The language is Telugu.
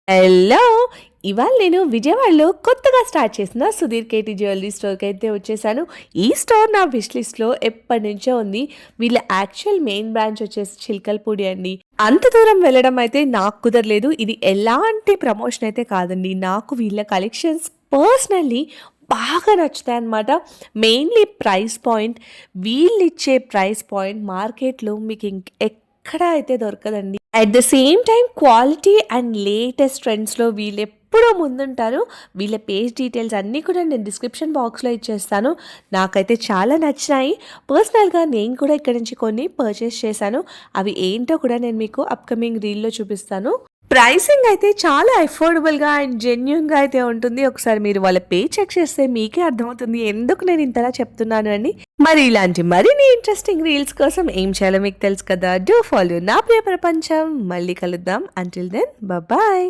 హలో! ఇవాళ నేను విజయవాడలో కొత్తగా స్టార్ట్ చేసిన సుధీర్ కేటీ జ్యువెలరీ స్టోర్‌కి అయితే వచ్చేసాను. ఈ స్టోర్ నా విష్ లిస్ట్‌లో ఎప్పటినుంచో ఉంది. వీళ్ళ యాక్చువల్ మెయిన్ బ్రాంచ్ వచ్చేసి చిలకలపూడి అండి. అంత దూరం వెళ్ళడం అయితే నాకు కుదరలేదు. ఇది ఎలాంటి ప్రమోషన్ అయితే కాదండి. నాకు వీళ్ళ కలెక్షన్స్ పర్సనల్లీ బాగా నచ్చుతాయన్నమాట. Mainly price point. వీళ్ళిచ్చే ప్రైస్ పాయింట్ మార్కెట్‌లో మీకు ఎక్కడ అయితే దొరకదండి. At the same time quality and latest ట్రెండ్స్‌లో వీళ్ళెప్పుడూ ముందుంటారు. వీళ్ళ పేజ్ డీటెయిల్స్ అన్నీ కూడా నేను డిస్క్రిప్షన్ బాక్స్‌లో ఇచ్చేస్తాను. నాకైతే చాలా నచ్చినాయి. పర్సనల్‌గా నేను కూడా ఇక్కడి నుంచి కొన్ని పర్చేస్ చేశాను. అవి ఏంటో కూడా నేను మీకు అప్‌కమింగ్ రీల్‌లో చూపిస్తాను. ప్రైసింగ్ అయితే చాలా అఫోర్డబుల్‌గా అండ్ జెన్యూన్‌గా అయితే ఉంటుంది. ఒకసారి మీరు వాళ్ళ పేజ్ చెక్ చేస్తే మీకే అర్థమవుతుంది ఎందుకు నేను ఇంతలా చెప్తున్నాను అని. మరి ఇలాంటి మరిన్ని ఇంట్రెస్టింగ్ రీల్స్ కోసం ఏం చేయాలో మీకు తెలుసు కదా! డూ ఫాలో నా ప్రియ ప్రపంచం. మళ్ళీ కలుద్దాం. Until then bye.